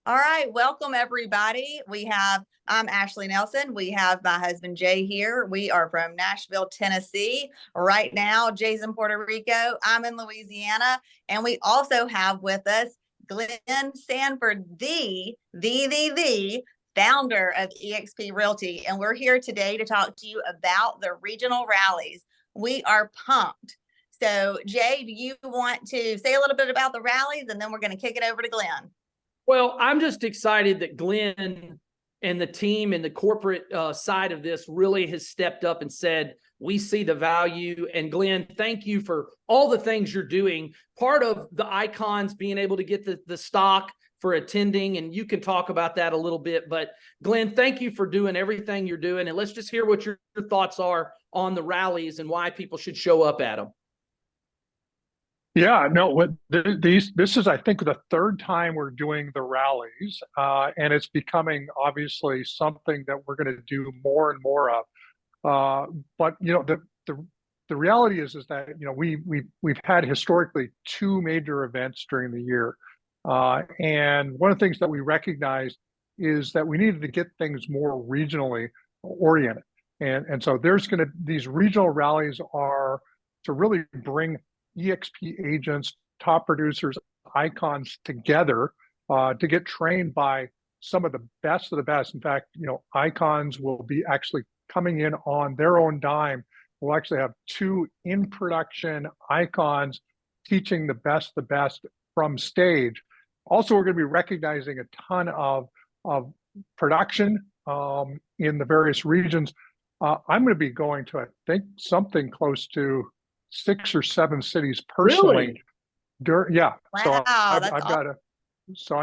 All right, welcome everybody. I'm Ashley Nelson. We have my husband Jay here. We are from Nashville, Tennessee. Right now, Jay's in Puerto Rico. I'm in Louisiana. And we also have with us Glenn Sanford, the founder of eXp Realty. And we're here today to talk to you about the regional rallies. We are pumped. So, Jay, do you want to say a little bit about the rallies, and then we're going to kick it over to Glenn? Well, I'm just excited that Glenn and the team and the corporate side of this really has stepped up and said, we see the value. And Glenn, thank you for all the things you're doing. Part of the icons being able to get the stock for attending, and you can talk about that a little bit. But Glenn, thank you for doing everything you're doing. And let's just hear what your thoughts are on the rallies and why people should show up at them. Yeah, no, this is, I think, the third time we're doing the rallies, and it's becoming obviously something that we're going to do more and more of. But the reality is that we've had historically two major events during the year, and one of the things that we recognized is that we needed to get things more regionally oriented, and so these regional rallies are to really bring eXp agents, top producers, icons together to get trained by some of the best of the best. In fact, icons will be actually coming in on their own dime. We'll actually have two in production icons teaching the best from stage. Also, we're going to be recognizing a ton of production in the various regions. I'm going to be going to, I think, something close to 6 or 7 cities personally. Really? Yeah. Wow, so I've awesome. got a. So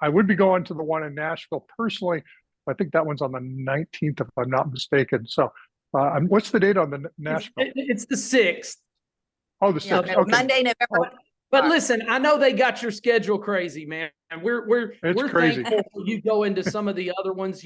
I would be going to the one in Nashville personally. I think that one's on the 19th, if I'm not mistaken. So, what's the date on the Nashville? It's the 6th. Oh, the 6th. Yeah, okay. Monday, November. But listen, I know they got your schedule crazy, man. We're crazy. thankful for you go into some of the other ones.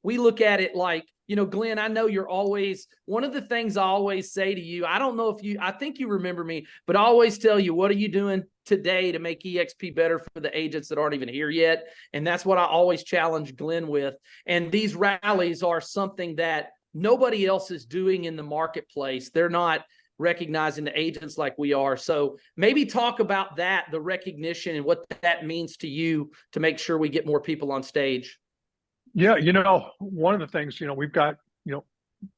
We look at it like, Glenn, I know you're always, one of the things I always say to you, I think you remember me, but I always tell you, what are you doing today to make eXp better for the agents that aren't even here yet? And that's what I always challenge Glenn with. And these rallies are something that nobody else is doing in the marketplace. They're not recognizing the agents like we are. So maybe talk about that, the recognition and what that means to you to make sure we get more people on stage. Yeah, one of the things, we've got,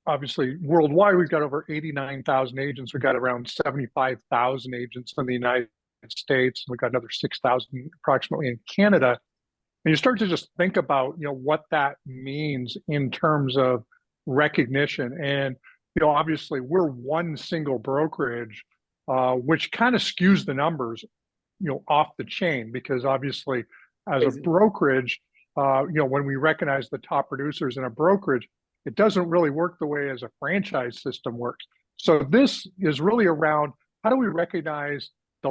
obviously worldwide, we've got over 89,000 agents. We've got around 75,000 agents in the United States. We've got another 6,000 approximately in Canada. And you start to just think about, what that means in terms of recognition. And obviously we're one single brokerage, which kind of skews the numbers, off the chain, because obviously as a brokerage, when we recognize the top producers in a brokerage, it doesn't really work the way as a franchise system works. So this is really around, how do we recognize the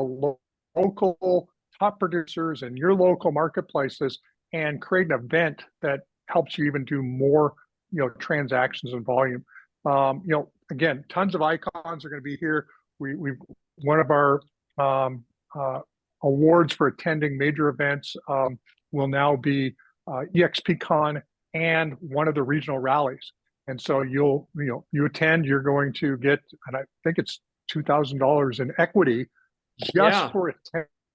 local top producers in your local marketplaces and create an event that helps you even do more, transactions and volume. Again, tons of icons are going to be here. We've one of our awards for attending major events will now be eXpCon and one of the regional rallies. And so you attend, you're going to get, and I think it's $2,000 in equity just for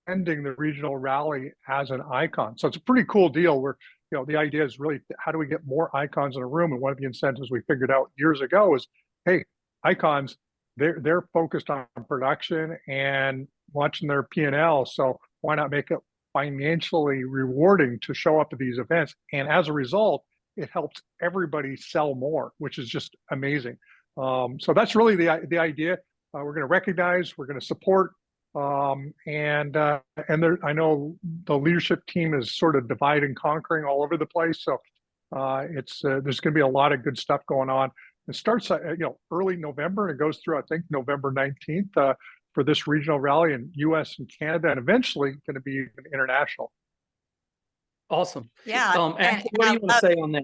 attending the regional rally as an icon. So it's a pretty cool deal where, the idea is really, how do we get more icons in a room? And one of the incentives we figured out years ago is, hey, icons, they're focused on production and watching their P&L. So why not make it financially rewarding to show up to these events? And as a result, it helps everybody sell more, which is just amazing. So that's really the idea. We're going to recognize, we're going to support, and there, I know the leadership team is sort of divide and conquering all over the place. So there's going to be a lot of good stuff going on. It starts early November and it goes through, I think, November 19th for this regional rally in US and Canada, and eventually going to be international. Awesome. Yeah. What do you want to say on that?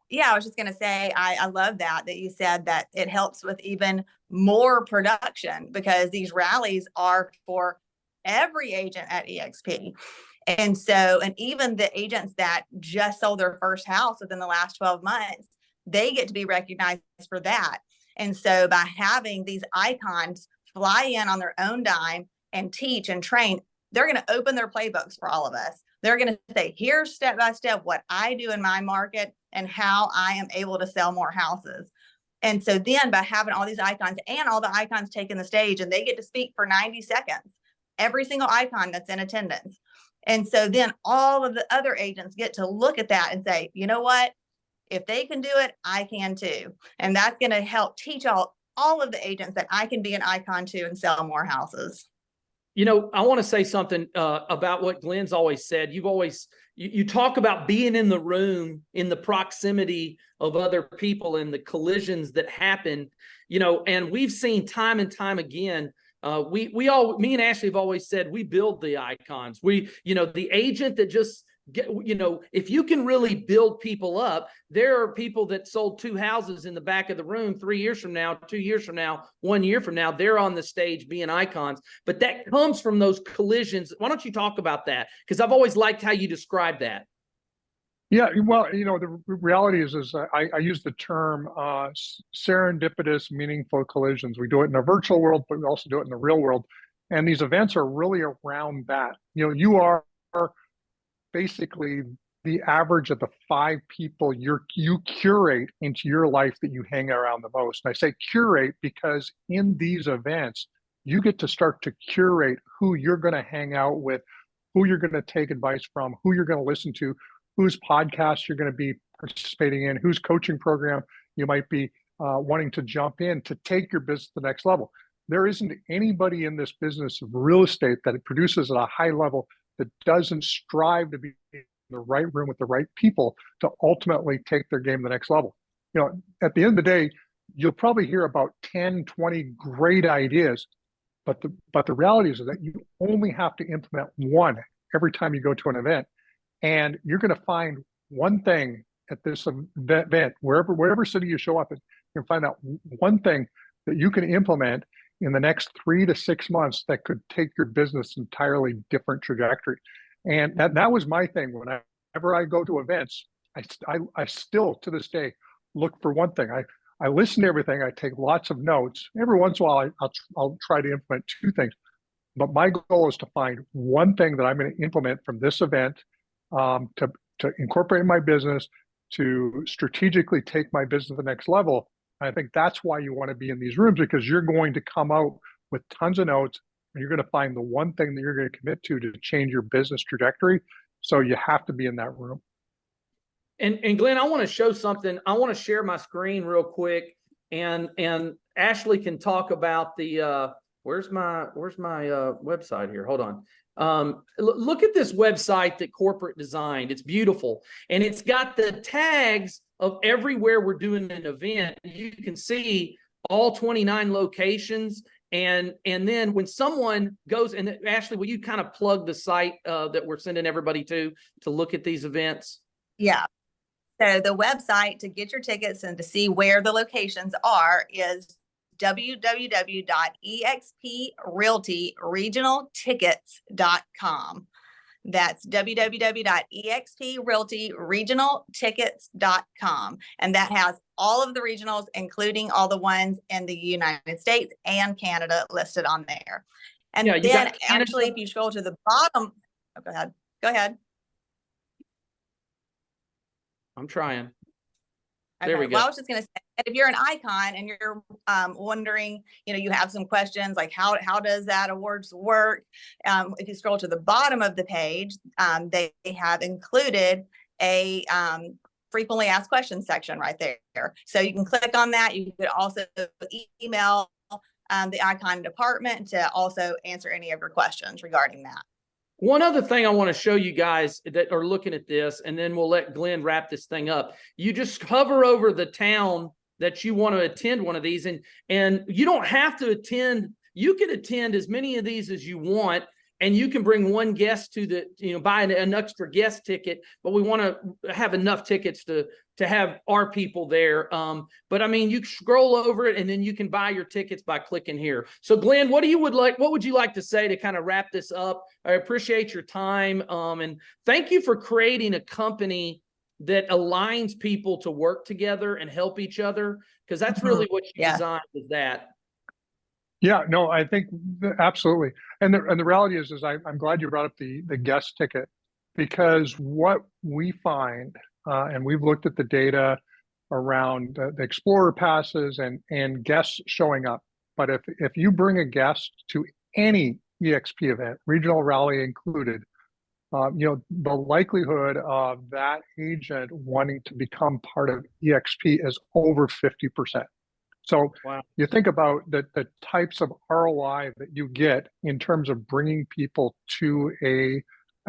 Yeah, I was just going to say, I love that you said that it helps with even more production, because these rallies are for every agent at eXp. And so, and even the agents that just sold their first house within the last 12 months, they get to be recognized for that. And so by having these icons fly in on their own dime and teach and train, they're going to open their playbooks for all of us. They're going to say, here's step by step what I do in my market and how I am able to sell more houses. And so then by having all these icons and all the icons taking the stage, and they get to speak for 90 seconds, every single icon that's in attendance. And so then all of the other agents get to look at that and say, you know what? If they can do it, I can too. And that's going to help teach all of the agents that I can be an icon too and sell more houses. You know, I want to say something about what Glenn's always said. You talk about being in the room, in the proximity of other people and the collisions that happen, you know, and we've seen time and time again. Me and Ashley have always said we build the icons. The agent that just if you can really build people up, there are people that sold 2 houses in the back of the room 3 years from now, 2 years from now, 1 year from now, they're on the stage being icons. But that comes from those collisions. Why don't you talk about that? Because I've always liked how you describe that. Yeah, well, the reality is I use the term serendipitous, meaningful collisions. We do it in a virtual world, but we also do it in the real world. And these events are really around that. You are basically the average of the 5 people you curate into your life that you hang around the most. And I say curate because in these events, you get to start to curate who you're going to hang out with, who you're going to take advice from, who you're going to listen to, whose podcasts you're going to be participating in, whose coaching program you might be wanting to jump in to take your business to the next level. There isn't anybody in this business of real estate that it produces at a high level that doesn't strive to be in the right room with the right people to ultimately take their game to the next level. At the end of the day, you'll probably hear about 10, 20 great ideas, but the reality is that you only have to implement one every time you go to an event. And you're going to find one thing at this event, wherever city you show up in, you can find out one thing that you can implement in the next 3 to 6 months that could take your business entirely different trajectory. And that was my thing. Whenever I go to events, I still to this day look for one thing. I listen to everything. I take lots of notes. Every once in a while, I'll try to implement 2 things. But my goal is to find one thing that I'm going to implement from this event to incorporate in my business, to strategically take my business to the next level. And I think that's why you want to be in these rooms, because you're going to come out with tons of notes and you're going to find the one thing that you're going to commit to change your business trajectory. So you have to be in that room. And Glenn, I want to show something. I want to share my screen real quick, and Ashley can talk about the where's my website here. Hold on. Look at this website that corporate designed. It's beautiful. And it's got the tags of everywhere we're doing an event. You can see all 29 locations. And then when someone goes, and Ashley, will you kind of plug the site that we're sending everybody to look at these events? Yeah. So the website to get your tickets and to see where the locations are is www.exprealtyregionaltickets.com. That's www.exprealtyregionaltickets.com. And that has all of the regionals, including all the ones in the United States and Canada listed on there. And yeah, then actually, if you scroll to the bottom, go ahead. I'm trying. Okay. There we go. Well, I was just going to say, if you're an icon and you're wondering, you have some questions like how does that awards work? If you scroll to the bottom of the page, they have included a frequently asked questions section right there. So you can click on that. You could also email the icon department to also answer any of your questions regarding that. One other thing I want to show you guys that are looking at this, and then we'll let Glenn wrap this thing up. You just hover over the town that you want to attend one of these, and you don't have to attend. You can attend as many of these as you want. and you can bring one guest to the, buy an extra guest ticket, but we want to have enough tickets to have our people there. But I mean, you scroll over it and then you can buy your tickets by clicking here. So Glenn, what would you like to say to kind of wrap this up? I appreciate your time. And thank you for creating a company that aligns people to work together and help each other, because that's really what you designed, is that. Yeah, no, I think absolutely. And the reality is I'm glad you brought up the guest ticket, because what we find, and we've looked at the data around the Explorer passes and guests showing up. But if you bring a guest to any eXp event, regional rally included, the likelihood of that agent wanting to become part of eXp is over 50%. So wow. You think about the types of ROI that you get in terms of bringing people to an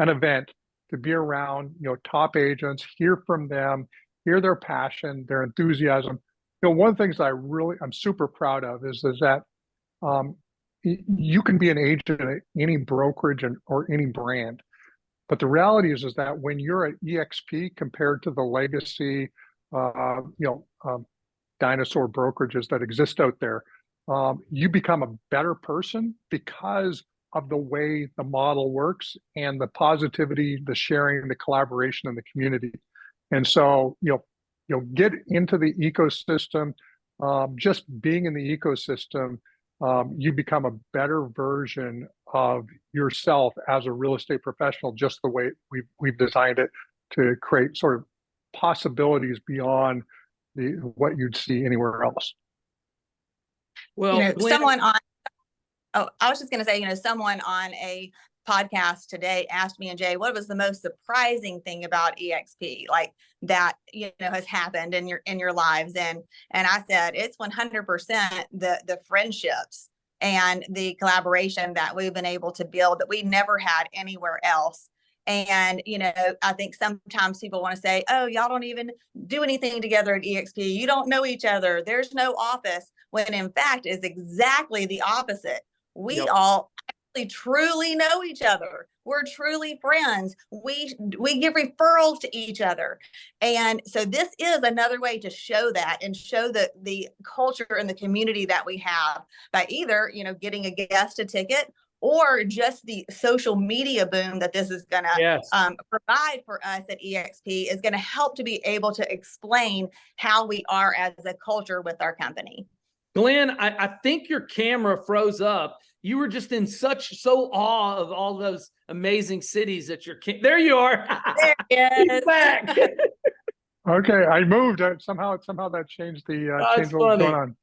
event, to be around, top agents, hear from them, hear their passion, their enthusiasm. One of the things I'm super proud of is that you can be an agent at any brokerage or any brand. But the reality is that when you're at eXp compared to the legacy, dinosaur brokerages that exist out there, you become a better person because of the way the model works and the positivity, the sharing, the collaboration in the community. And so, get into the ecosystem. Just being in the ecosystem, you become a better version of yourself as a real estate professional, just the way we've designed it to create sort of possibilities beyond what you'd see anywhere else. Well, Glenn, I was just going to say, someone on a podcast today asked me and Jay, what was the most surprising thing about eXp, like that, has happened in your lives? And I said, it's 100% the friendships and the collaboration that we've been able to build that we never had anywhere else. And, I think sometimes people want to say, oh, y'all don't even do anything together at eXp. You don't know each other. There's no office, when in fact is exactly the opposite. We all actually truly know each other. We're truly friends. We give referrals to each other. And so this is another way to show that and show the culture and the community that we have by either, getting a guest a ticket, or just the social media boom that this is going to provide for us at eXp is going to help to be able to explain how we are as a culture with our company. Glenn, I think your camera froze up. You were just in so awe of all those amazing cities that there you are. There he is. He's back. Okay, I moved. Somehow that changed changed what was going on.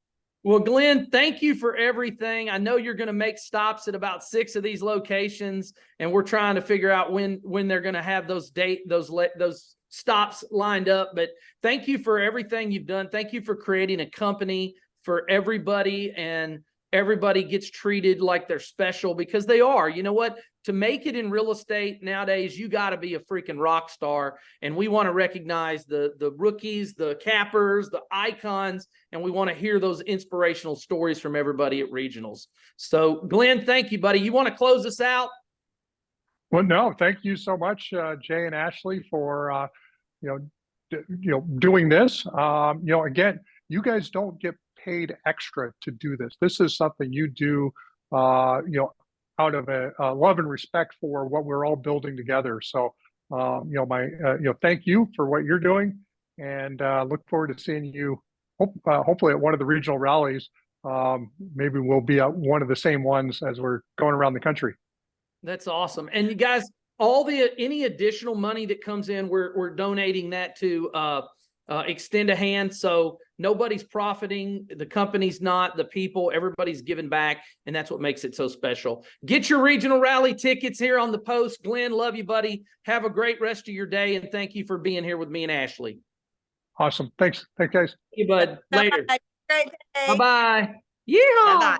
Well, Glenn, thank you for everything. I know you're going to make stops at about 6 of these locations, and we're trying to figure out when they're going to have those stops lined up. But thank you for everything you've done. Thank you for creating a company for everybody, and everybody gets treated like they're special, because they are. You know what? To make it in real estate nowadays, you got to be a freaking rock star. And we want to recognize the rookies, the cappers, the icons, and we want to hear those inspirational stories from everybody at regionals. So Glenn, thank you, buddy. You want to close us out? Well, no, thank you so much, Jay and Ashley, for doing this. Again, you guys don't get paid extra to do this. This is something you do, out of a love and respect for what we're all building together. So, thank you for what you're doing, and look forward to seeing you hopefully at one of the regional rallies. Maybe we'll be at one of the same ones as we're going around the country. That's awesome. And you guys, any additional money that comes in, we're donating that to extend a hand. So nobody's profiting. The company's not, the people, everybody's giving back. And that's what makes it so special. Get your regional rally tickets here on the post. Glenn, love you, buddy. Have a great rest of your day. And thank you for being here with me and Ashley. Awesome. Thanks. Thanks, guys. Hey, bud. Later. Great day. Bye-bye. Yeah. Bye-bye.